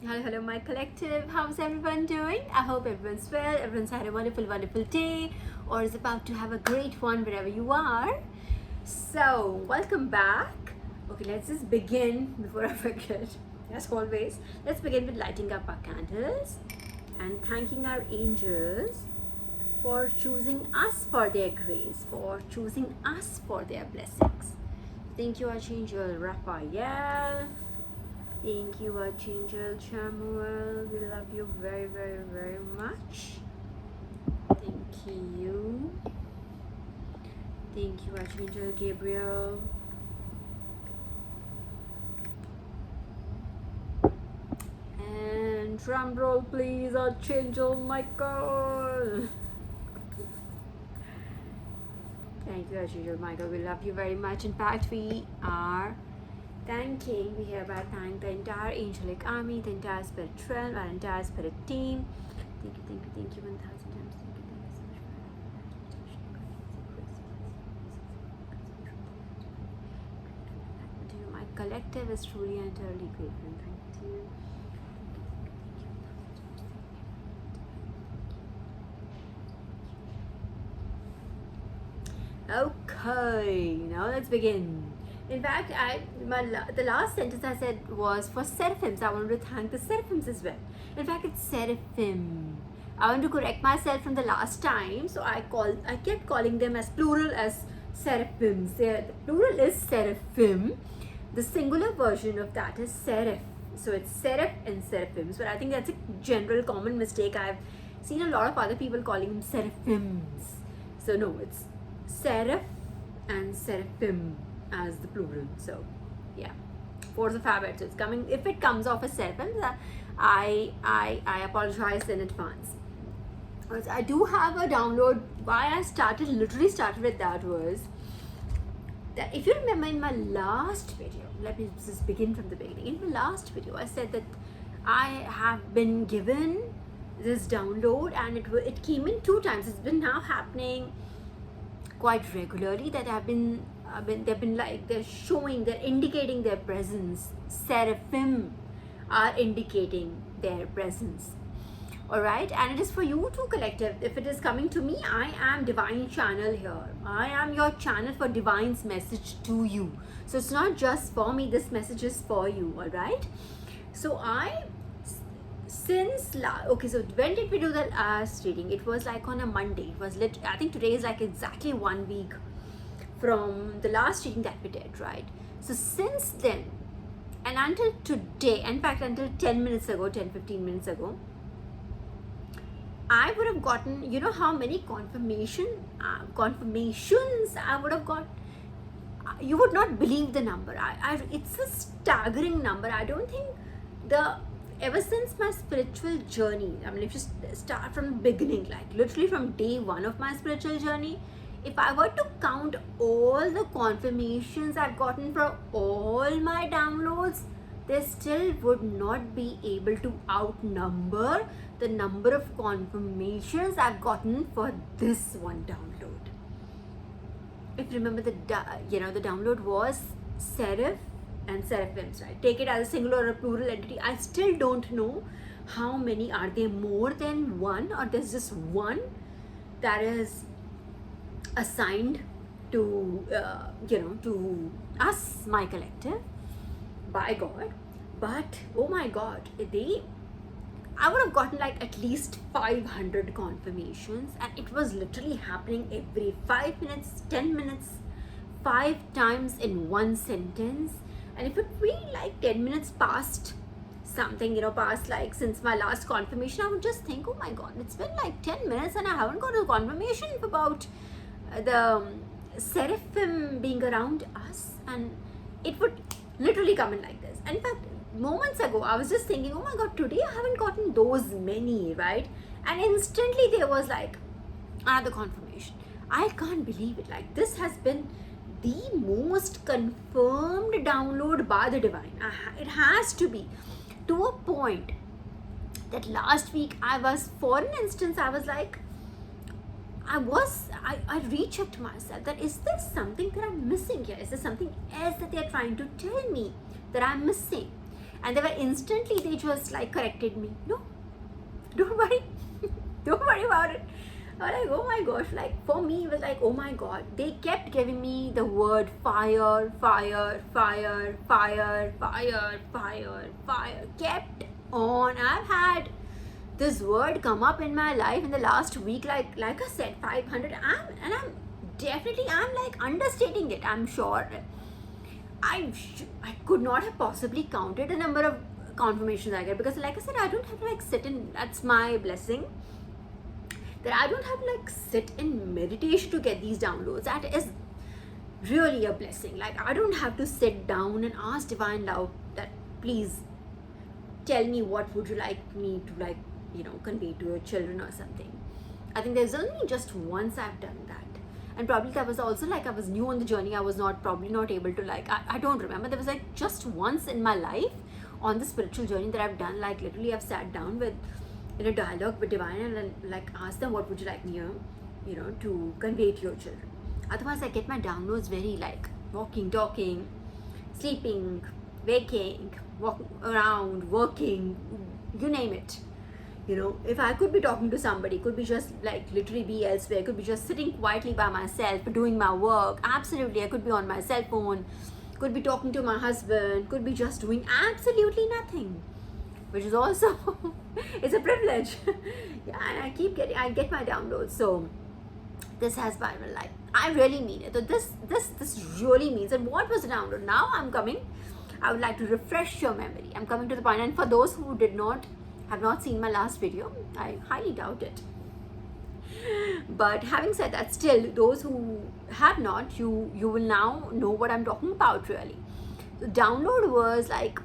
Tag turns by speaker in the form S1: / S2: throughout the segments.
S1: Hello, my collective. How's everyone doing? I hope everyone's well, everyone's had a wonderful day, or is about to have a great one wherever you are. So, welcome back. Okay, let's just begin before I forget. As always, let's begin with lighting up our candles and thanking our angels for choosing us for their grace, for choosing us for their blessings. Thank you, Archangel Raphael. Thank you, Archangel Chamuel. We love you very much. Thank you. Thank you, Archangel Gabriel. And drum roll, please, Archangel Michael. Thank you, Archangel Michael. We love you very much. In fact, we hereby thank the entire angelic army, the entire spirit realm, our entire spirit team. Thank you 1,000 times. Thank you so much. My collective is truly and utterly grateful. Thank you. Okay, now let's begin. In fact, the last sentence I said was for seraphims. I wanted to thank the seraphims as well. In fact, it's seraphim. I want to correct myself from the last time, so I kept calling them as plural as seraphims. The plural is seraphim. The singular version of that is seraph. So it's seraph and seraphims. But I think that's a general common mistake. I've seen a lot of other people calling them seraphims. So no, it's seraph and seraphim as the plural. So yeah, force of habit. So it's coming, if it comes off as seraphim, I apologize in advance. I do have a download. Why I literally started with that was that if you remember in my last video, let me just begin from the beginning. In the last video, I said that I have been given this download and it came in 2 times. It's been now happening quite regularly that they're indicating their presence. Seraphim are indicating their presence. Alright, and it is for you too, collective. If it is coming to me, I am divine channel here. I am your channel for divine's message to you. So it's not just for me, this message is for you. Alright, so so when did we do the last reading? It was like on a Monday. It was I think today is like exactly 1 week from the last reading that we did, right? So since then and until today, in fact until 10 15 minutes ago, I would have gotten, you know how many confirmations I would have got. You would not believe the number. It's a staggering number. I don't think ever since my spiritual journey, I mean, if you start from the beginning, like literally from day 1 of my spiritual journey, if I were to count all the confirmations I've gotten from all my downloads, they still would not be able to outnumber the number of confirmations I've gotten for this one download. If you remember, the download was seraph and seraphims, right? Take it as a singular or a plural entity. I still don't know how many. Are there more than one, or there's just one that is assigned to to us, my collective, by God? But oh my God, I would have gotten like at least 500 confirmations, and it was literally happening every 5 minutes, 10 minutes, 5 times in one sentence. And if it be like 10 minutes past something, past like since my last confirmation, I would just think, oh my God, it's been like 10 minutes and I haven't got a confirmation about the seraphim being around us. And it would literally come in like this. In fact, moments ago, I was just thinking, oh my God, today I haven't gotten those many, right? And instantly there was like another confirmation. I can't believe it. Like, this has been the most confirmed download by the divine. It has to be, to a point that last week for an instance, I was like, I rechecked myself that is there something that I'm missing here? Is there something else that they're trying to tell me that I'm missing? And they were instantly, they just like corrected me. No, don't worry. Don't worry about it. I was like, oh my gosh, like for me it was like, oh my god, they kept giving me the word fire, fire, fire, fire, fire, fire, fire, kept on. I've had this word come up in my life in the last week, like I said, 500. I'm like understating it, I'm sure. I could not have possibly counted the number of confirmations I get, because like I said, I don't have to like sit in, that's my blessing, that I don't have to like sit in meditation to get these downloads. That is really a blessing. Like I don't have to sit down and ask divine love that please tell me what would you like me to like, convey to your children or something. I think there's only just once I've done that. And probably that was also like I was new on the journey. I was probably not able to like, I don't remember. There was like just once in my life on the spiritual journey that I've done, like literally I've sat down with, in a dialogue with divine and then like ask them what would you like me, to convey to your children. Otherwise I get my downloads very like walking, talking, sleeping, waking, walking around, working, you name it. If I could be talking to somebody, could be just like literally be elsewhere, could be just sitting quietly by myself doing my work, absolutely. I could be on my cell phone, could be talking to my husband, could be just doing absolutely nothing, which is also it's a privilege. Yeah, and I get my downloads. So this has Bible life. I really mean it. So this really means. And what was the download? Now I would like to refresh your memory. I'm coming to the point. And for those who have not seen my last video, I highly doubt it. But having said that, still those who have not, you will now know what I'm talking about really. The download was like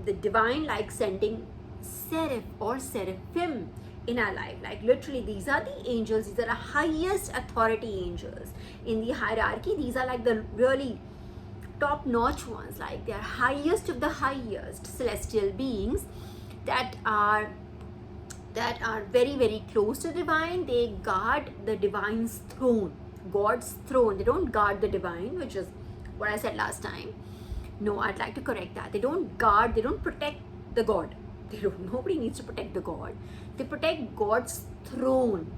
S1: the divine like sending seraph or seraphim in our life. Like literally these are the angels, these are the highest authority angels in the hierarchy. These are like the really top notch ones, like they are highest of the highest celestial beings that are very, very close to divine. They guard the divine's throne, God's throne. They don't guard the divine, which is what I said last time. No, I'd like to correct that. They don't protect the God. Nobody needs to protect the God. They protect God's throne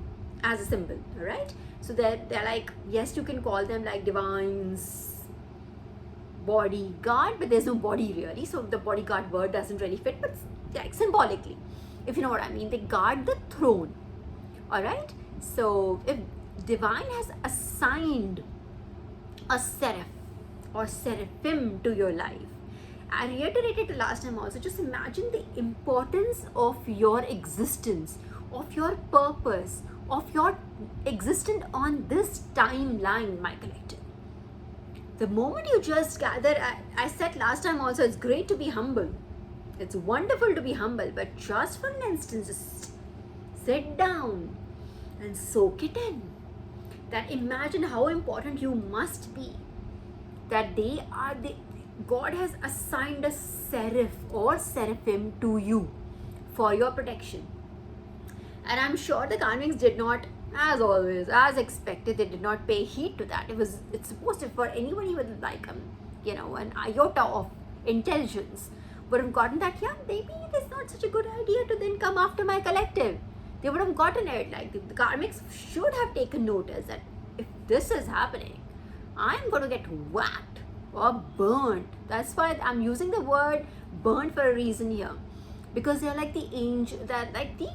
S1: as a symbol, all right? So they're like, yes, you can call them like divine's bodyguard, but there's no body really. So the bodyguard word doesn't really fit, but like symbolically, if you know what I mean, they guard the throne, all right? So if divine has assigned a seraph or seraphim to your life, I reiterated the last time also, just imagine the importance of your existence, of your purpose, of your existence on this timeline, my collective. The moment you just gather, I said last time also, it's great to be humble. It's wonderful to be humble, but just for an instant, just sit down and soak it in. That imagine how important you must be. That God has assigned a seraph or seraphim to you for your protection. And I'm sure the karmics did not, as always, as expected, they did not pay heed to that. It's supposed to, for anybody with like an iota of intelligence would have gotten that, yeah, maybe it is not such a good idea to then come after my collective. They would have gotten it. Like the karmics should have taken notice that if this is happening, I'm going to get whacked or burnt. That's why I'm using the word burnt for a reason here, because they're like the angel, they're like the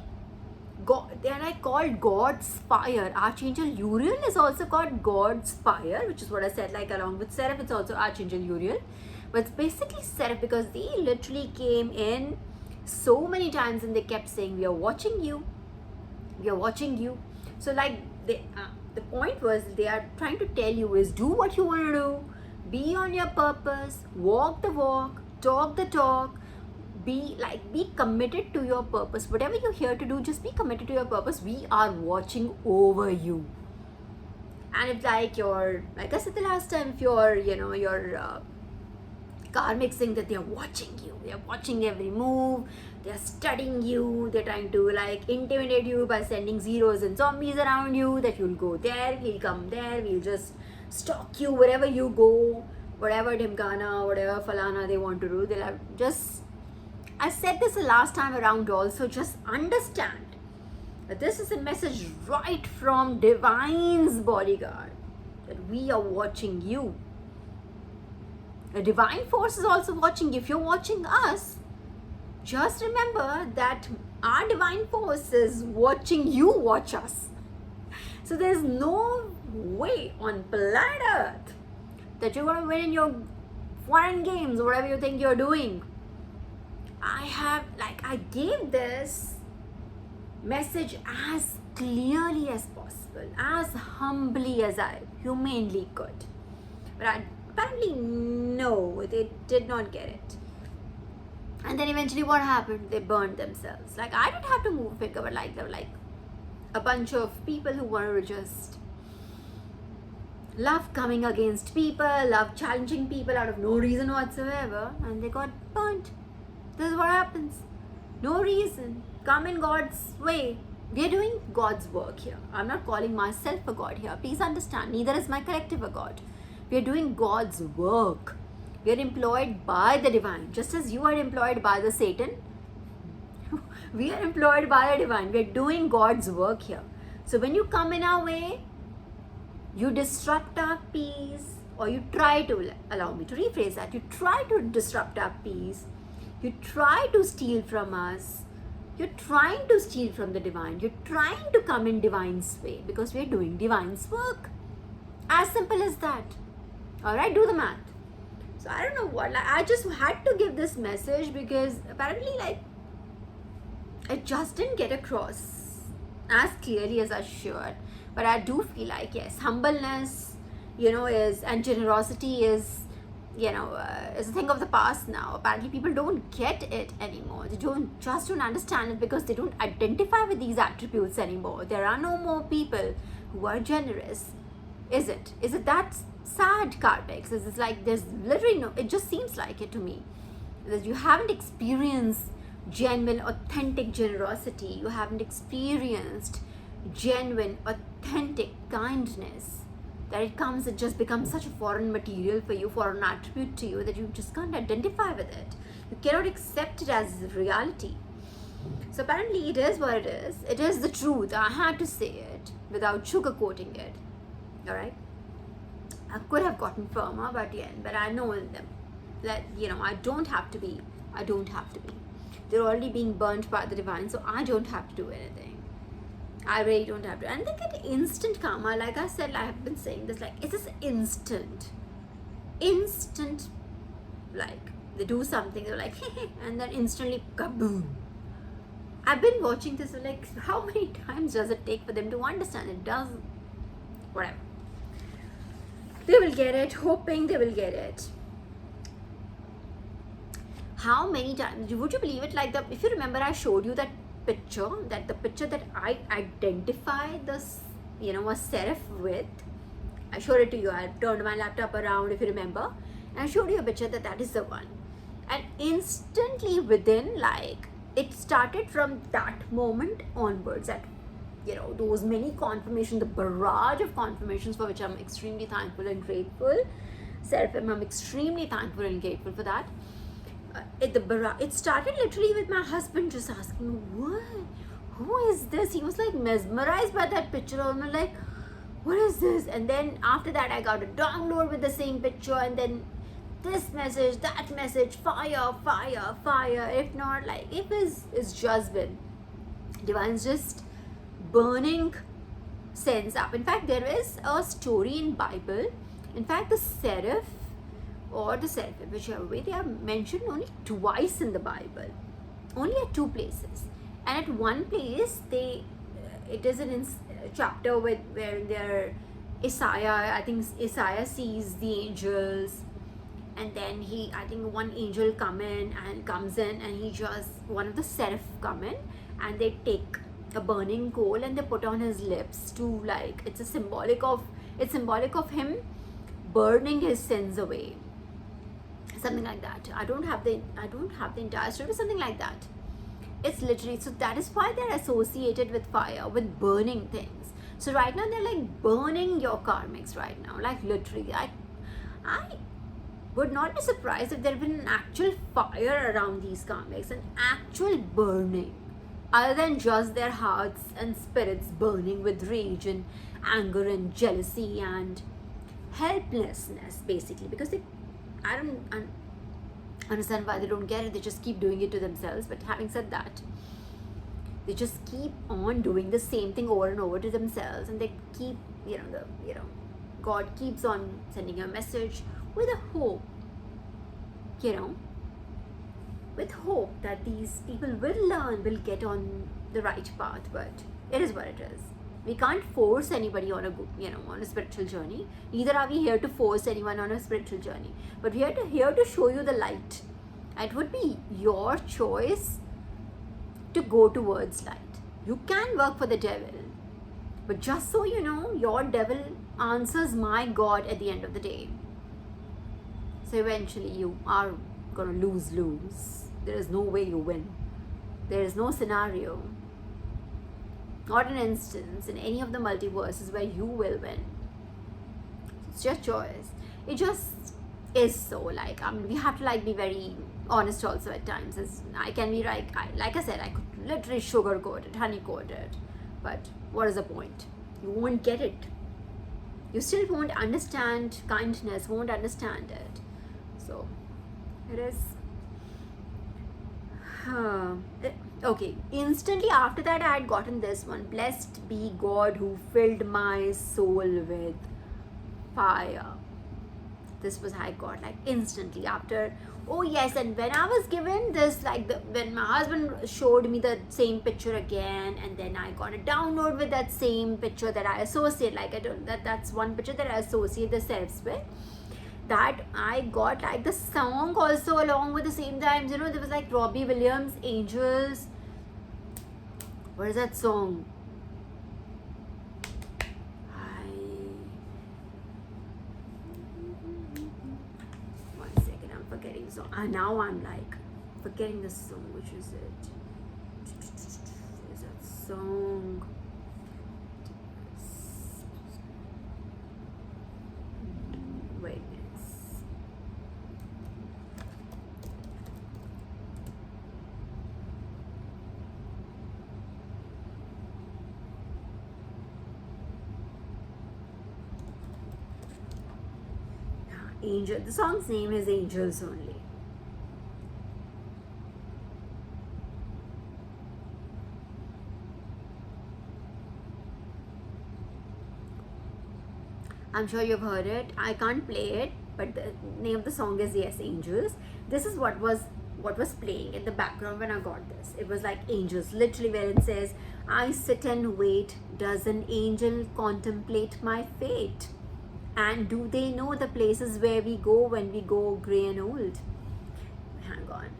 S1: God, they're like called God's fire. Archangel Uriel is also called God's fire, which is what I said, like along with seraph, it's also Archangel Uriel. But it's basically seraph because they literally came in so many times and they kept saying, we are watching you, we are watching you. So like the point was, they are trying to tell you is do what you want to do, be on your purpose, walk the walk, talk the talk, be committed to your purpose. Whatever you're here to do, just be committed to your purpose. We are watching over you. And if like I said the last time, if your karmic saying that they're watching you, they're watching every move, they're studying you, they're trying to like intimidate you by sending zeros and zombies around you, that you'll go there, we'll come there, we'll just stalk you wherever you go, whatever Dhimkana, whatever Falana they want to do, they'll have just, I said this the last time around also, just understand that this is a message right from Divine's bodyguard, that we are watching you. The divine force is also watching you. If you're watching us, just remember that our divine force is watching you watch us. So there's no way on planet Earth that you're going to win in your foreign games, whatever you think you're doing. I gave this message as clearly as possible, as humbly as I humanly could. But apparently, no, they did not get it. And then eventually what happened? They burned themselves. Like, I didn't have to move a finger, but like, there were like a bunch of people who wanted to just love coming against people, love challenging people out of no reason whatsoever, and they got burnt. This is what happens. No reason. Come in God's way. We are doing God's work here. I'm not calling myself a God here. Please understand, neither is my collective a God. We are doing God's work. We are employed by the divine. Just as you are employed by the Satan, we are employed by the divine. We are doing God's work here. So when you come in our way, you disrupt our peace, or you try to, allow me to rephrase that, you try to disrupt our peace, you try to steal from us, you're trying to steal from the divine, you're trying to come in divine's way, because we're doing divine's work. As simple as that. Alright, do the math. So I don't know what, I just had to give this message because apparently I just didn't get across as clearly as I should. But I do feel like, yes, humbleness, is, and generosity is, is a thing of the past now. Apparently people don't get it anymore. They don't understand it because they don't identify with these attributes anymore. There are no more people who are generous. Is it? Is it that sad, Kartik? It's like there's literally no, it just seems like it to me. That you haven't experienced genuine, authentic generosity. You haven't experienced genuine, authentic kindness. That it just becomes such a foreign material for you, foreign attribute to you, that you just can't identify with it. You cannot accept it as reality. So apparently it is what it is. It is the truth. I had to say it without sugarcoating it. Alright? I could have gotten firmer, but I know them. That, I don't have to be. They're already being burnt by the divine, so I don't have to do anything. I really don't have to. And they get instant karma. Like I said, I have been saying this, like, it's just instant, like, they do something, they're like, and then instantly, kaboom. I've been watching this, like, how many times does it take for them to understand? It doesn't. Whatever. They will get it, hoping they will get it. How many times, would you believe it? Like, if you remember, I showed you that picture, the picture that I identified this, a seraph with. I showed it to you. I turned my laptop around, if you remember, and I showed you a picture that is the one. And instantly within, like, it started from that moment onwards, that, those many confirmations, the barrage of confirmations for which I'm extremely thankful and grateful. SERAPHIM, I'm extremely thankful and grateful for that. It started literally with my husband just asking, what? Who is this? He was like mesmerized by that picture. I'm like, what is this? And then after that, I got a download with the same picture, and then this message, that message, fire, fire, fire. If not, like, it's just been divine's just burning sense up. In fact, there is a story in Bible. In fact, the seraph or the seraphim, whichever way, they are mentioned only twice in the Bible, only at two places. And at one place, it is in a chapter where Isaiah, I think Isaiah sees the angels, and then one angel comes in, and one of the seraph come in, and they take a burning coal and they put on his lips to, like, it's symbolic of him burning his sins away. Something like that. I don't have the entire story, but something like that. It's literally, so that is why they're associated with fire, with burning things. So right now they're like burning your karmics right now, like literally. would not be surprised if there had been an actual fire around these karmics, an actual burning, other than just their hearts and spirits burning with rage and anger and jealousy and helplessness, basically. Because I don't understand why they don't get it. They just keep doing it to themselves. But having said that, they just keep on doing the same thing over and over to themselves, and they keep, God keeps on sending a message with a hope, with hope that these people will learn, will get on the right path. But it is what it is. We can't force anybody on a spiritual journey. Neither are we here to force anyone on a spiritual journey. But we are here to show you the light. It would be your choice to go towards light. You can work for the devil, but just so you know, your devil answers my God at the end of the day. So eventually you are gonna lose. There is no way you win. There is no scenario, not an instance in any of the multiverses where you will win. It's your choice. It just is so. We have to be very honest also at times. I can be like I said, I could literally sugarcoat it, honeycoat it, but what is the point? You won't get it. You still won't understand kindness, won't understand it. So it is okay. Instantly after that, I had gotten this one: blessed be God who filled my soul with fire. This was I got instantly after. Oh yes, and when I was given this, when my husband showed me the same picture again, and then I got a download with that same picture that I associate, that's one picture that I associate the selves with. That I got the song also along with the same times. There was Robbie Williams, Angels. What is that song? Forgetting the song. Now I'm forgetting the song. Which is it? There's that song. Wait. Angel. The song's name is Angels only. I'm sure you've heard it. I can't play it, but the name of the song is Angels. This is what was playing in the background when I got this. It was Angels, literally, where it says, I sit and wait, does an angel contemplate my fate? And do they know the places where we go when we go grey and old? Hang on.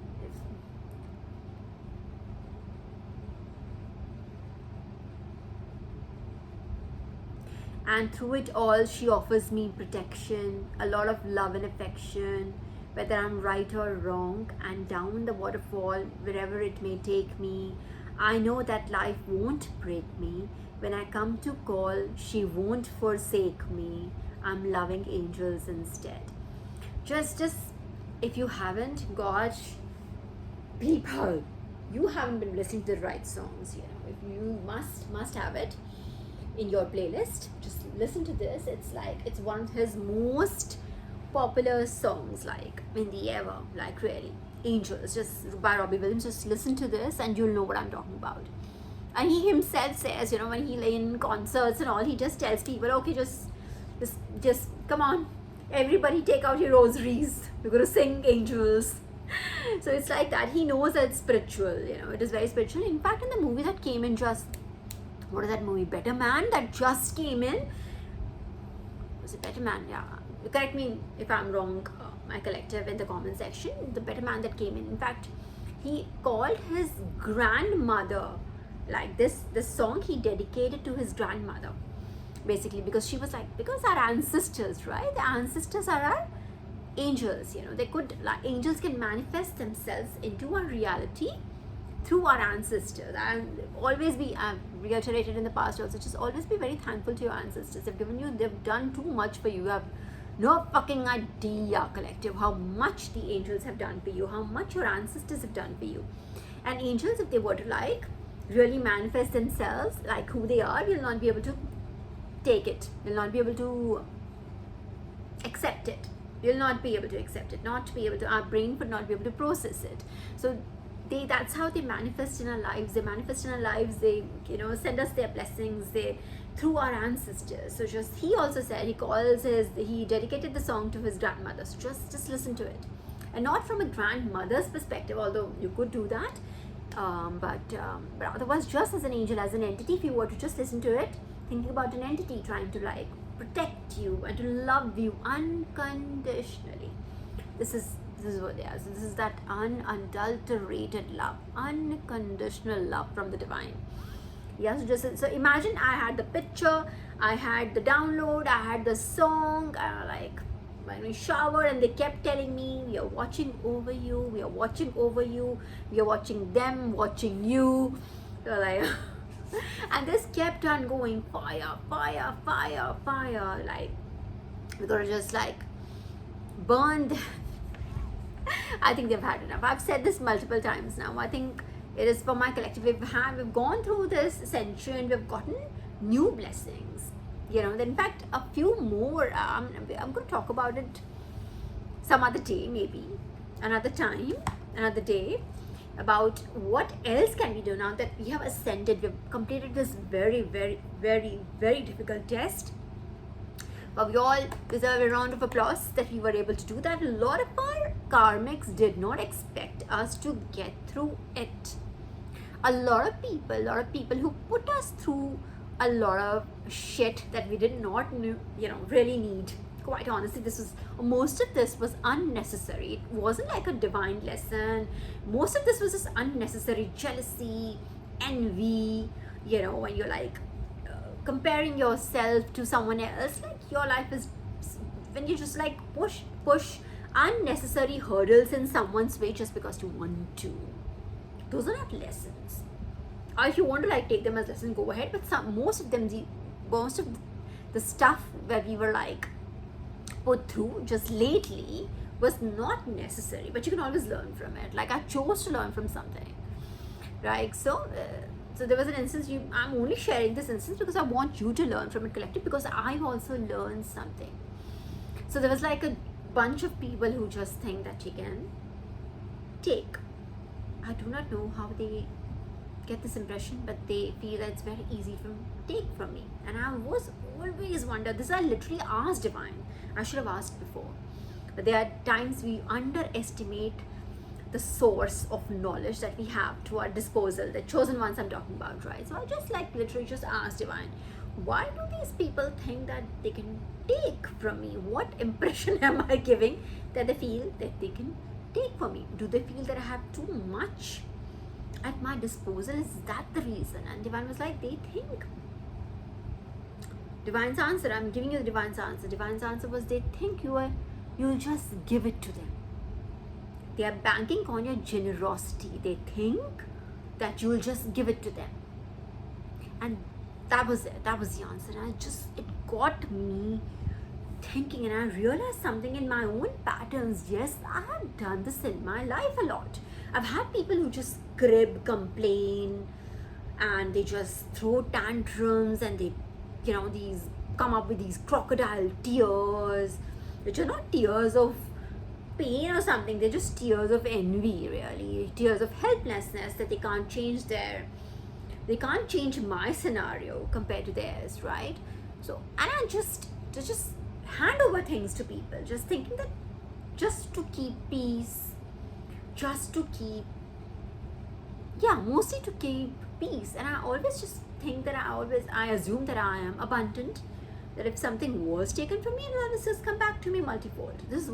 S1: And through it all, she offers me protection, a lot of love and affection, whether I'm right or wrong, and down the waterfall, wherever it may take me, I know that life won't break me. When I come to call, she won't forsake me. I'm loving angels instead. Just if you haven't, gosh, people, you haven't been listening to the right songs. If you must have it in your playlist. Just listen to this. It's one of his most popular songs in the ever. Really, Angels, just by Robbie Williams. Just listen to this and you'll know what I'm talking about. And he himself says, when he in concerts and all, he just tells people, okay, just come on, everybody take out your rosaries, we're going to sing Angels. So it's that. He knows that it's spiritual, it is very spiritual. In fact, in the movie that came in what is that movie, Better Man, that just came in, was it Better Man? Yeah, correct me if I'm wrong, my collective, in the comment section. The Better Man that came in fact, he called his grandmother, this song he dedicated to his grandmother, basically, because she was because our ancestors, right? The ancestors are our angels. Angels can manifest themselves into our reality through our ancestors. And always I've reiterated in the past also, just always be very thankful to your ancestors. They've given you, they've done too much for you. You have no fucking idea, collective, how much the angels have done for you, how much your ancestors have done for you. And angels, if they were to like really manifest themselves like who they are, you'll not be able to take it. You'll not be able to accept it. You'll not be able to accept it, not be able to, our brain would not be able to process it. So that's how they manifest in our lives. They manifest in our lives. They, send us their blessings. They, through our ancestors. So he also said he dedicated the song to his grandmother. So just listen to it, and not from a grandmother's perspective, although you could do that. But otherwise, just as an angel, as an entity, if you were to just listen to it, thinking about an entity trying to like protect you and to love you unconditionally. This is what they are. So this is that unadulterated love, unconditional love from the divine. Yes, so imagine I had the picture, I had the download, I had the song, like when we showered, and they kept telling me, we are watching over you, we are watching over you, we are watching them, watching you. So like and this kept on going, fire, fire, fire, fire, like we're gonna just like burn them. I think they've had enough. I've said this multiple times now. I think it is for my collective. We've gone through this century and we've gotten new blessings. In fact, a few more. I'm going to talk about it some other day, maybe another time, another day, about what else can we do now that we have ascended. We've completed this very, very, very, very difficult test. But we all deserve a round of applause that we were able to do that. A lot of our karmics did not expect us to get through it. A lot of people who put us through a lot of shit that we did not really need. Quite honestly, most of this was unnecessary. It wasn't like a divine lesson. Most of this was just unnecessary jealousy, envy, when you're like comparing yourself to someone else. Like your life is when you just like push unnecessary hurdles in someone's way just because you want to. Those are not lessons. Or if you want to like take them as lessons, go ahead. But most of the stuff that we were like put through just lately was not necessary. But you can always learn from it. Like I chose to learn from something, right? So there was an instance. I'm only sharing this instance because I want you to learn from it, collective, because I've also learned something. So there was like a bunch of people who just think that you can take. I do not know how they get this impression, but they feel that it's very easy to take from me. And I was always wondered, this I literally asked divine. I should have asked before. But there are times we underestimate the source of knowledge that we have to our disposal, the chosen ones I'm talking about, right? So I just like literally just asked divine, why do these people think that they can take from me? What impression am I giving that they feel that they can take from me? Do they feel that I have too much at my disposal? Is that the reason? And divine was like, they think. Divine's answer, I'm giving you the divine's answer. Divine's answer was, they think you'll just give it to them. They are banking on your generosity. They think that you'll just give it to them. And that was it. That was the answer. And it got me thinking, and I realized something in my own patterns. Yes, I have done this in my life a lot. I've had people who just crib, complain, and they just throw tantrums, and they, these come up with these crocodile tears, which are not tears of pain or something. They're just tears of envy, really, tears of helplessness that they can't change my scenario compared to theirs, right? So, and I just hand over things to people, just thinking that just to keep peace, mostly to keep peace. And I always just think that I assume that I am abundant, that if something was taken from me, it will always just come back to me multifold. This is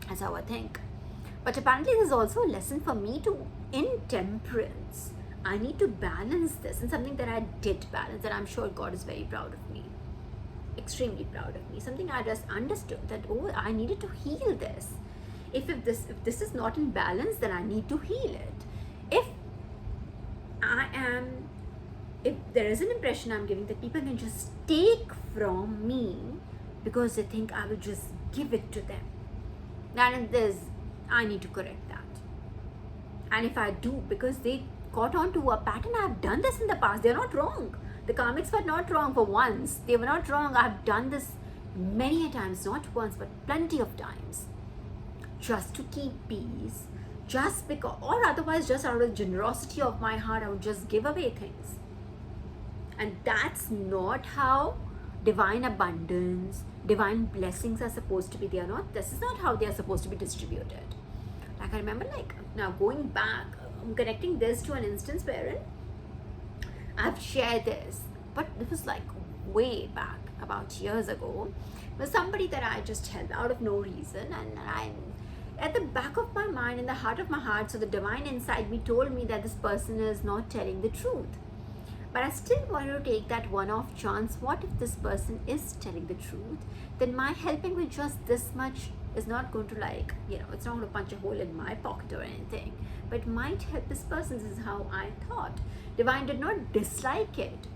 S1: that's how I think. But apparently there's also a lesson for me in temperance. I need to balance this, and something that I did balance, and I'm sure God is very proud of me, extremely proud of me. Something I just understood that, I needed to heal this. If this is not in balance, then I need to heal it. If there is an impression I'm giving that people can just take from me, because they think I will just give it to them. And I need to correct that. And if I do, because they caught on to a pattern, I've done this in the past. They're not wrong. The karmics were not wrong for once. They were not wrong. I've done this many a times, not once, but plenty of times. Just to keep peace, just because, or otherwise just out of generosity of my heart, I would just give away things. And that's not how divine abundance, divine blessings are supposed to be. This is not how they are supposed to be distributed. Like I remember, now going back, I'm connecting this to an instance wherein I've shared this, but it was way back, about years ago. It was somebody that I just helped out of no reason, and I, at the back of my mind, in the heart of my heart, so the divine inside me told me that this person is not telling the truth. But I still wanted to take that one-off chance. What if this person is telling the truth? Then my helping with just this much is not going to it's not going to punch a hole in my pocket or anything. But it might help this person. This is how I thought. Divine did not dislike it.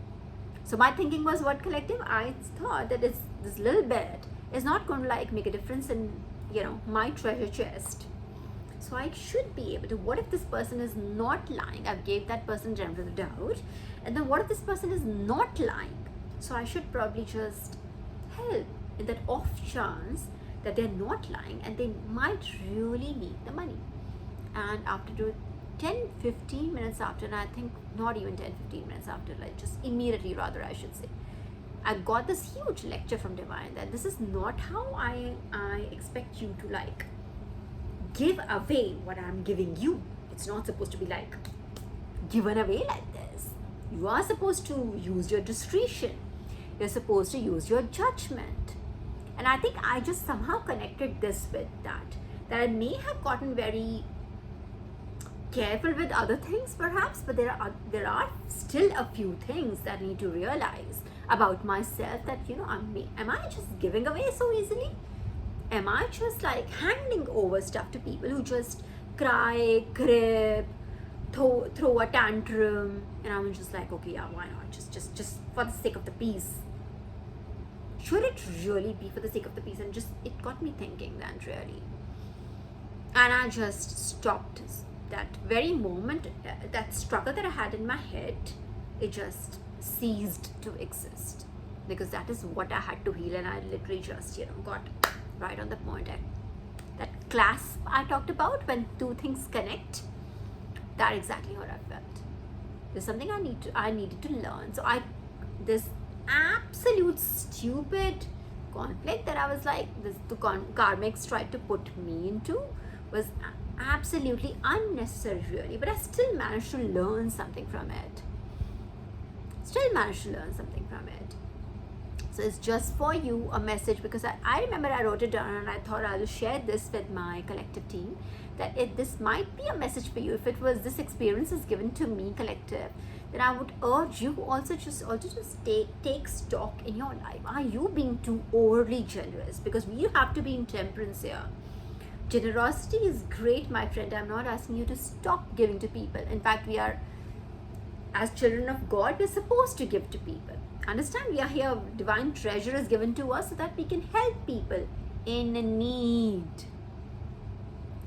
S1: So my thinking was, what collective? I thought that this little bit is not going to make a difference in, my treasure chest. So I should be able to, what if this person is not lying? I've gave that person benefit of the doubt. And then what if this person is not lying? So I should probably just help in that off chance that they're not lying and they might really need the money. And after 10-15 minutes after, and I think not even 10-15 minutes after, just immediately rather I should say, I got this huge lecture from Divine that this is not how I expect you to give away what I'm giving you. It's not supposed to be given away like this. You are supposed to use your discretion. You're supposed to use your judgment. And I think I just somehow connected this with that I may have gotten very careful with other things perhaps, but there are still a few things that I need to realize about myself, that am I just giving away so easily? Am I just handing over stuff to people who just cry, crib, throw a tantrum, and I'm just okay, yeah, why not? Just for the sake of the peace. Should it really be for the sake of the peace? And it got me thinking then, really. And I just stopped that very moment. That struggle that I had in my head, it just ceased to exist, because that is what I had to heal. And I literally just got right on the point. That clasp I talked about, when two things connect, that's exactly what I felt. There's something I needed to learn. So this absolute stupid conflict that I was the karmics tried to put me into was absolutely unnecessary, really. But I still managed to learn something from it. So it's just for you, a message, because I remember I wrote it down and I thought I'll share this with my collective team, that this might be a message for you. If it was, this experience is given to me, collective, then I would urge you also just take stock in your life. Are you being too overly generous? Because you have to be in temperance here. Generosity is great, my friend. I'm not asking you to stop giving to people. In fact, we are, as children of God, we're supposed to give to people. Understand? We are here. Divine treasure is given to us so that we can help people in need.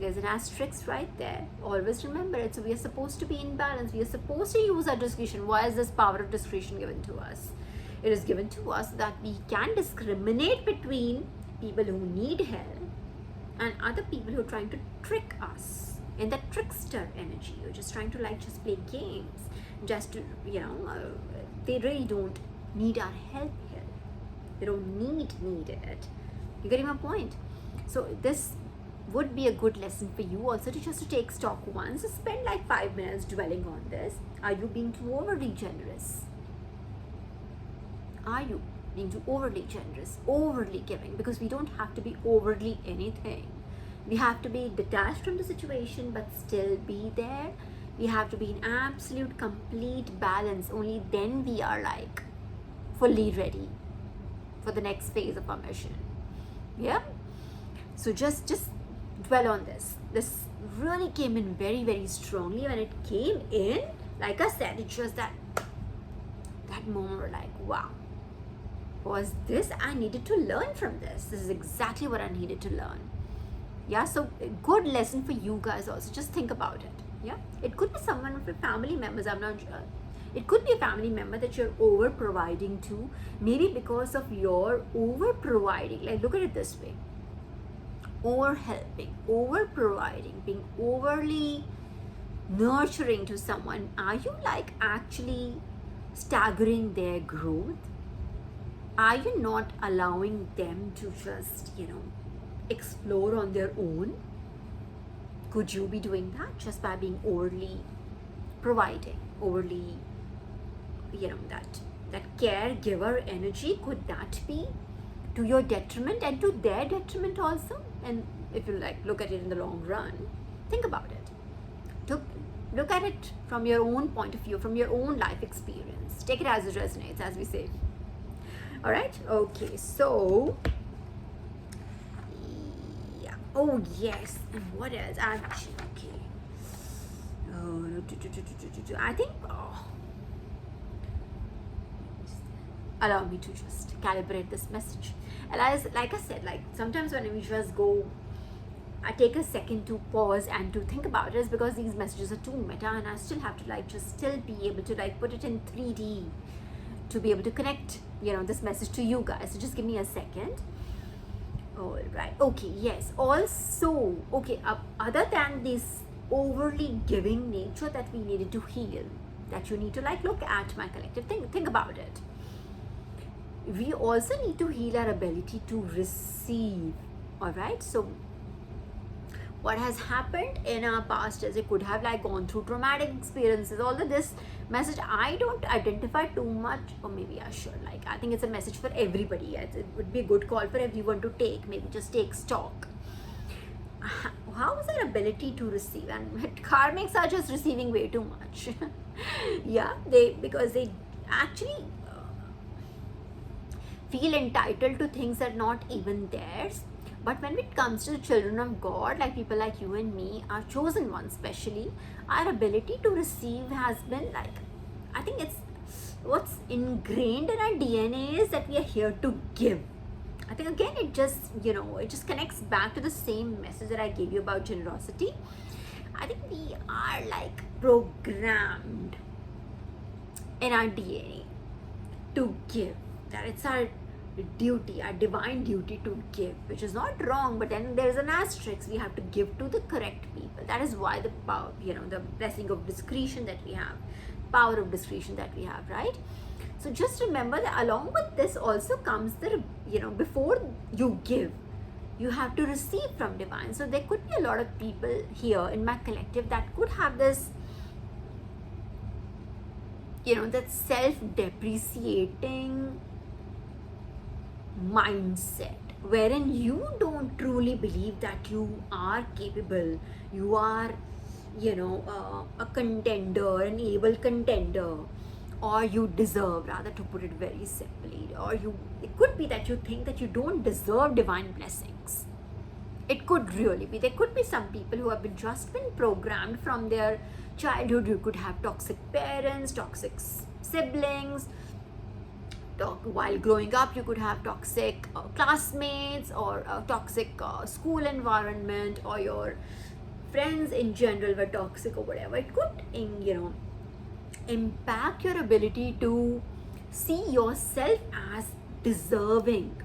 S1: There's an asterisk right there. Always remember it. So we are supposed to be in balance. We are supposed to use our discretion. Why is this power of discretion given to us? It is given to us so that we can discriminate between people who need help and other people who are trying to trick us in that trickster energy. You're just trying to just play games. Just to, they really don't need our help here. They don't need it. You getting my point? So this would be a good lesson for you also, to take stock once. Spend 5 minutes dwelling on this. Are you being too overly generous? Are you being too overly generous, overly giving? Because we don't have to be overly anything. We have to be detached from the situation but still be there. We have to be in absolute complete balance. Only then we are fully ready for the next phase of our mission. Yeah? So just dwell on this. This really came in very, very strongly. When it came in, like I said, it was that moment where wow. was this. I needed to learn from this. This is exactly what I needed to learn. Yeah, so a good lesson for you guys also. Just think about it. Yeah, it could be someone of your family members. I'm not sure. It could be a family member that you're over providing to. Maybe because of your over providing. Like, look at it this way: over helping, over providing, being overly nurturing to someone. Are you like actually staggering their growth? Are you not allowing them to just, explore on their own? Could you be doing that just by being overly providing, overly, that caregiver energy? Could that be to your detriment and to their detriment also? And if you look at it in the long run, think about it. Look at it from your own point of view, from your own life experience. Take it as it resonates, as we say. All right. Okay. So, yeah. Oh yes. And what else? Actually, okay. Oh, I think. Allow me to just calibrate this message. And like I said, sometimes when we just go, I take a second to pause and to think about it, is because these messages are too meta, and I still have to just still be able to put it in 3D to be able to connect this message to you guys. So just give me a second. All right. Okay. Yes. Also, okay. Other than this overly giving nature that we needed to heal, that you need to look at, my collective. Think about it. We also need to heal our ability to receive. All right. So what has happened in our past is it could have gone through traumatic experiences. Although this message I don't identify too much, or maybe I should. I think it's a message for everybody. It would be a good call for everyone to take. Maybe just take stock. How is our ability to receive? And karmics are just receiving way too much. Yeah, because they actually feel entitled to things that are not even theirs. But when it comes to the children of God, people like you and me, our chosen ones especially, our ability to receive has been I think it's what's ingrained in our DNA is that we are here to give. I think again it just connects back to the same message that I gave you about generosity. I think we are programmed in our DNA to give. That it's our duty, our divine duty to give, which is not wrong, but then there's an asterisk. We have to give to the correct people. That is why the power, the blessing of discretion that we have, power of discretion that we have, right? So just remember that along with this also comes the, before you give, you have to receive from divine. So there could be a lot of people here in my collective that could have this, that self-depreciating mindset, wherein you don't truly believe that you are capable, you are a contender, an able contender, or you deserve, rather, to put it very simply, or it could be that you think that you don't deserve divine blessings. It could really be. There could be some people who have just been programmed from their childhood. You could have toxic parents, toxic siblings. While growing up, you could have toxic classmates, or a toxic school environment, or your friends in general were toxic, or whatever. It could, impact your ability to see yourself as deserving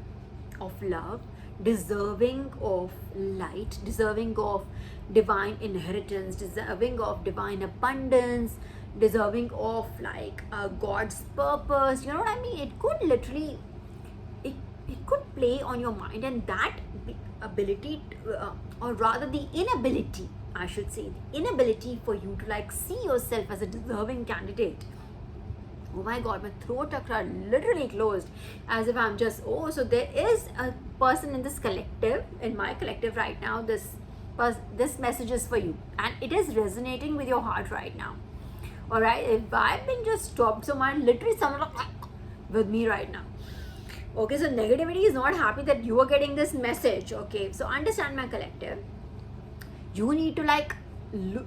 S1: of love, deserving of light, deserving of divine inheritance, deserving of divine abundance, deserving of God's purpose. You know what I mean? It could literally, it could play on your mind, and that ability to, or rather the inability, I should say, the inability for you to see yourself as a deserving candidate. Oh my God, my throat chakra literally closed, as if I'm just, so there is a person in this collective, in my collective right now. This message is for you, and it is resonating with your heart right now. All right, if I've been just stopped, so literally someone with me right now. Okay, so negativity is not happy that you are getting this message. Okay, so understand, my collective, you need to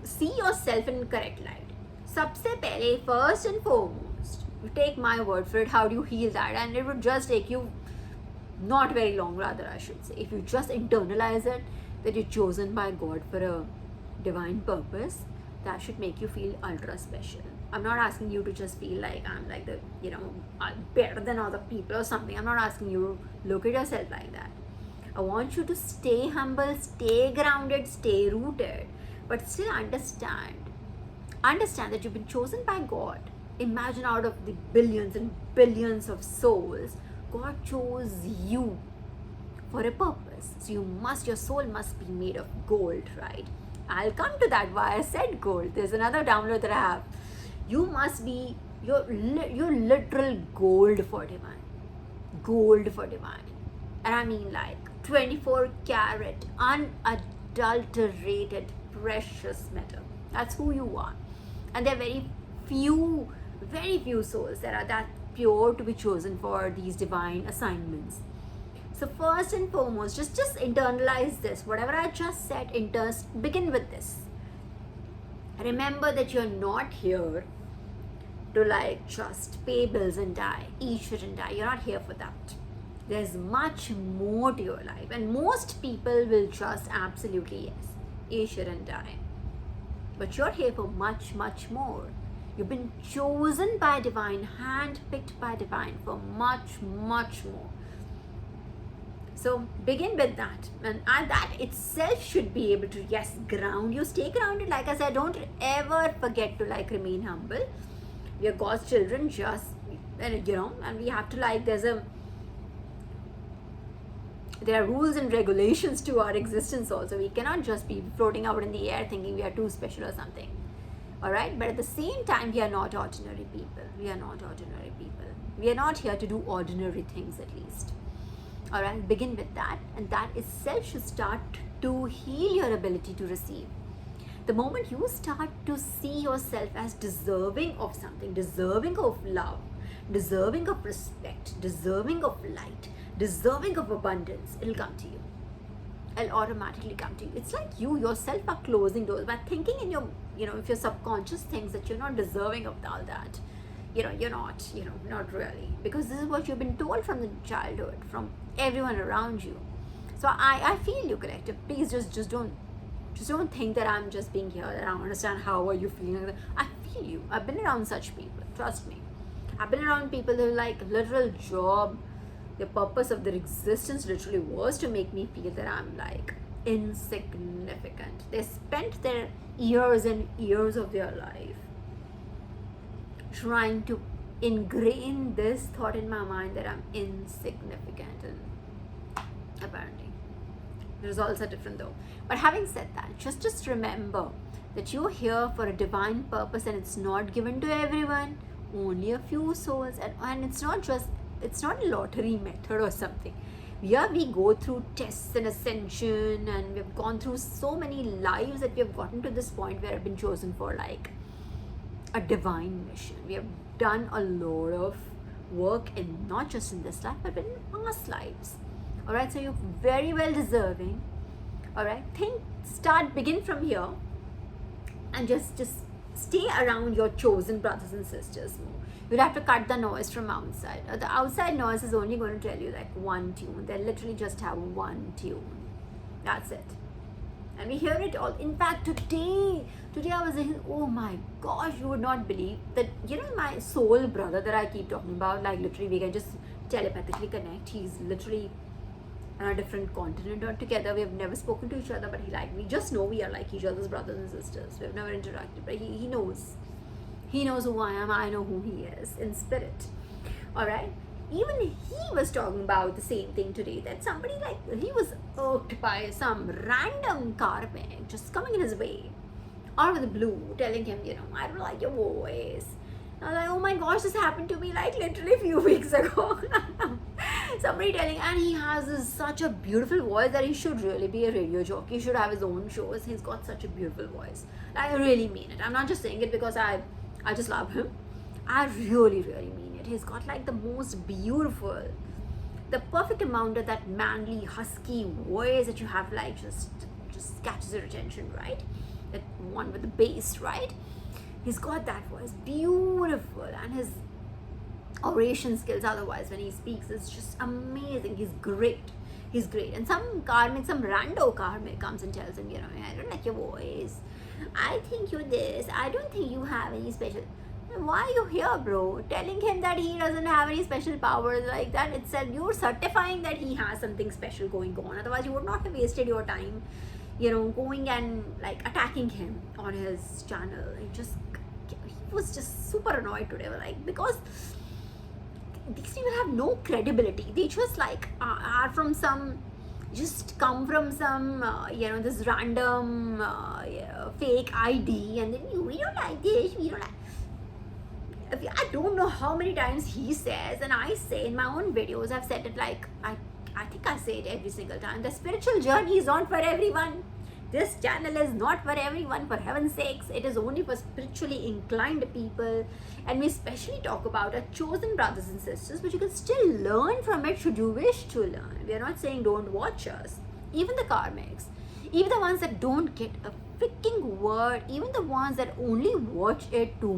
S1: see yourself in correct light. Sabse pehle, first and foremost, You take my word for it. How do you heal that? And it would just take you not very long, rather, I should say. If you just internalize it, that you're chosen by God for a divine purpose, that should make you feel ultra special. I'm not asking you to just feel like I'm like the, I'm better than other people or something. I'm not asking you to look at yourself like that. I want you to stay humble, stay grounded, stay rooted, but still understand that you've been chosen by God. Imagine, out of the billions and billions of souls, God chose you for a purpose. So your soul must be made of gold, right? I'll come to that, why I said gold. There's another download that I have. You must be your literal gold for divine. Gold for divine. And I mean like 24 karat, unadulterated, precious metal. That's who you are. And there are very few souls that are that pure to be chosen for these divine assignments. So first and foremost, just internalize this. Whatever I just said, begin with this. Remember that you're not here to like just pay bills and die, eat shit and die. You're not here for that. There's much more to your life, and most people will just absolutely yes, eat shit and die. But you're here for much, much more. You've been chosen by divine, handpicked by divine for much, much more. So begin with that, and that itself should be able to, yes, ground you. Stay grounded. Like I said, don't ever forget to like remain humble. We are God's children, and we have to like, there are rules and regulations to our existence also. We cannot just be floating out in the air thinking we are too special or something. All right, but at the same time, we are not ordinary people. We are not here to do ordinary things, at least. All right, begin with that, and that itself should start to heal your ability to receive. The moment you start to see yourself as deserving of something, deserving of love, deserving of respect, deserving of light, deserving of abundance, it'll come to you. It'll automatically come to you. It's like you yourself are closing doors by thinking in your, if your subconscious thinks that you're not deserving of all that, you're not, not really, because this is what you've been told from the childhood, from everyone around you. So I feel you, collective. Please just don't think that I'm just being here, that I don't understand how are you feeling. I feel you. I've been around such people, trust me. I've been around people who like literal job, the purpose of their existence literally was to make me feel that I'm like insignificant. They spent their years and years of their life trying to ingrain this thought in my mind that I'm insignificant, and apparently the results are different though. But having said that, just remember that you're here for a divine purpose, and it's not given to everyone, only a few souls, and it's not a lottery method or something. We go through tests and ascension, and we've gone through so many lives that we have gotten to this point where I've been chosen for like a divine mission. We have done a lot of work, and not just in this life, but in past lives. All right, so you're very well deserving. All right, begin from here, and just stay around your chosen brothers and sisters more. You'll have to cut the noise from outside. The outside noise is only going to tell you like one tune. They literally just have one tune. That's it. And we hear it all. In fact, today I was thinking, oh my gosh, you would not believe that, my soul brother that I keep talking about, like literally we can just telepathically connect. He's literally on a different continent altogether. We have never spoken to each other, but we just know we are like each other's brothers and sisters. We have never interacted, but he knows. He knows who I am. I know who he is in spirit. All right. Even he was talking about the same thing today, that somebody he was irked by some random karmic just coming in his way out of the blue, telling him, I don't like your voice. I was like, oh my gosh, this happened to me like literally a few weeks ago. Somebody telling, and he has such a beautiful voice that he should really be a radio jockey. He should have his own shows. He's got such a beautiful voice. I really mean it. I'm not just saying it because I just love him. I really, really mean it. He's got like the most beautiful, the perfect amount of that manly, husky voice that you have, like just catches your attention, right? That one with the bass, right? He's got that voice, beautiful, and his oration skills otherwise when he speaks is just amazing. He's great. And some rando karmic comes and tells him, you know, I don't like your voice, I think you're this, I don't think you have any special. Why are you here, bro? Telling him that he doesn't have any special powers like that itself, you're certifying that he has something special going on. Otherwise, you would not have wasted your time, you know, going and like attacking him on his channel. He was just super annoyed today, like, because these people have no credibility. They just like are from some, just come from some, you know, this random fake ID, and then we don't like this, we don't like. I don't know how many times he says, and I say in my own videos, I've said it like, I think I say it every single time. The spiritual journey is not for everyone. This channel is not for everyone, for heaven's sakes. It is only for spiritually inclined people. And we especially talk about our chosen brothers and sisters, but you can still learn from it should you wish to learn. We are not saying don't watch us. Even the karmics, even the ones that don't get a freaking word, even the ones that only watch it to